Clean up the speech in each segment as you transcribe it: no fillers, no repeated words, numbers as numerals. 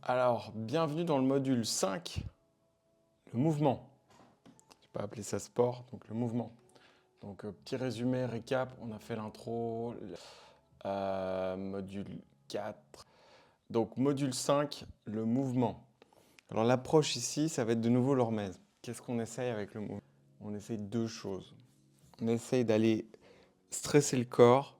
Alors, bienvenue dans le module 5, le mouvement. Je vais pas appeler ça sport, donc le mouvement. Donc, petit résumé, récap, on a fait l'intro, module 4. Donc, module 5, le mouvement. Alors, l'approche ici, ça va être de nouveau l'hormèse. Qu'est-ce qu'on essaye avec le mouvement? On essaye deux choses. On essaye d'aller stresser le corps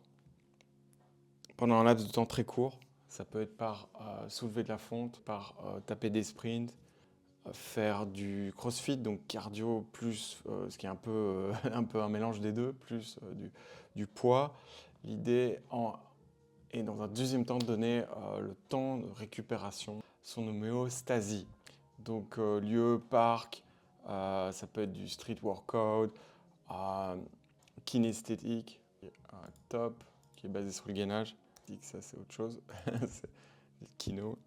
pendant un laps de temps très court. Ça peut être par soulever de la fonte, par taper des sprints, faire du crossfit, donc cardio plus ce qui est un peu, un peu un mélange des deux, plus du poids. L'idée est dans un deuxième temps de donner le temps de récupération, son homéostasie. Donc lieu, parc, ça peut être du street workout, kinesthétique, top, qui est basé sur le gainage. Ça c'est autre chose, c'est le kino.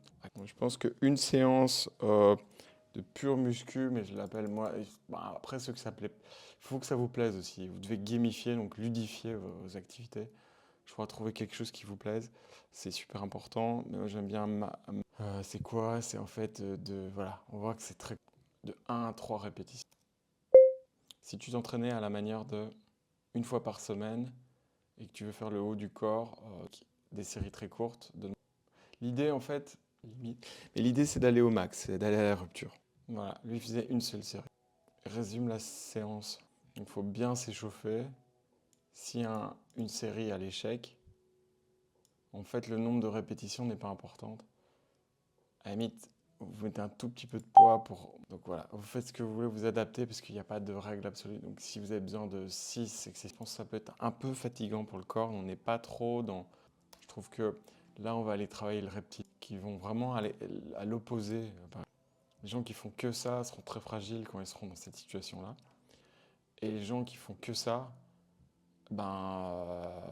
Je pense qu'une séance de pur muscu, mais je l'appelle moi. Bah, après, ceux que ça plaît, il faut que ça vous plaise aussi. Vous devez gamifier, donc ludifier vos activités. Je crois trouver quelque chose qui vous plaise. C'est super important. Mais moi, j'aime bien. C'est quoi? C'est en fait voilà, on voit que c'est très. De 1 à 3 répétitions. Si tu t'entraînais à la manière de une fois par semaine et que tu veux faire le haut du corps, des séries très courtes, l'idée en fait, limite, mais l'idée c'est d'aller au max, c'est d'aller à la rupture. Voilà, lui faisait une seule série. Résume la séance. Il faut bien s'échauffer. Si une série à l'échec, en fait, le nombre de répétitions n'est pas important. À la limite, vous mettez un tout petit peu de poids pour. Donc voilà, vous faites ce que vous voulez, vous adaptez parce qu'il n'y a pas de règle absolue. Donc si vous avez besoin de 6, c'est que je pense que ça peut être un peu fatigant pour le corps. On n'est pas trop dans. Je trouve que là, on va aller travailler le reptile, qui vont vraiment aller à l'opposé. Les gens qui font que ça seront très fragiles quand ils seront dans cette situation-là. Et les gens qui font que ça, ben,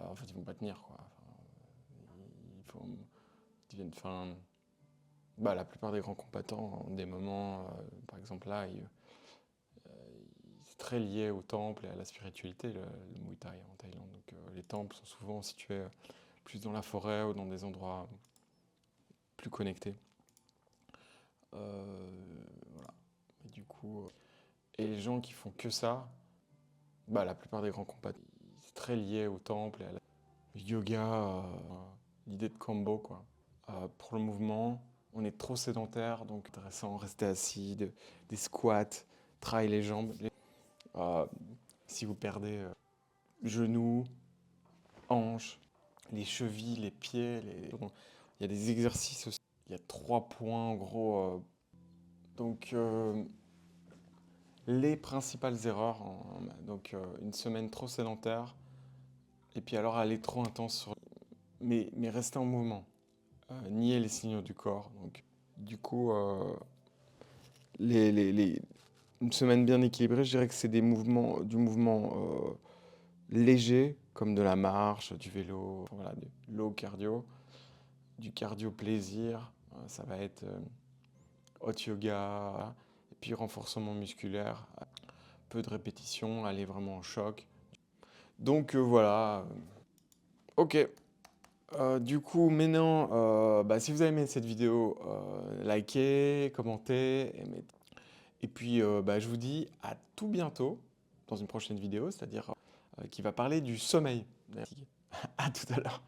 en fait, ils vont pas tenir, quoi. Il faut, ils deviennent, enfin, bah, la plupart des grands combattants ont des moments, par exemple là, c'est très lié au temple et à la spiritualité, le Muay Thai en Thaïlande. Donc les temples sont souvent situés plus dans la forêt ou dans des endroits plus connectés. Voilà. Et du coup, et les gens qui font que ça, bah, la plupart des grands combattants, c'est très lié au temple et à la yoga, l'idée de combo, quoi. Pour le mouvement, on est trop sédentaire, donc intéressant, rester assis, des squats, travailler les jambes. Euh, si vous perdez genoux, hanches, les chevilles, les pieds, il y a des exercices aussi. Il y a 3 points en gros. Donc, les principales erreurs, donc une semaine trop sédentaire, et puis alors aller trop intense mais rester en mouvement. Nier les signaux du corps. Donc, du coup, une semaine bien équilibrée, je dirais que c'est du mouvement léger, comme de la marche, du vélo, voilà, du low cardio, du cardio plaisir. Ça va être hot yoga, et puis renforcement musculaire, peu de répétitions, aller vraiment en choc. Donc voilà. Ok. Du coup, maintenant, bah, si vous avez aimé cette vidéo, likez, commentez, et puis bah, je vous dis à tout bientôt dans une prochaine vidéo, c'est-à-dire qui va parler du sommeil. À tout à l'heure.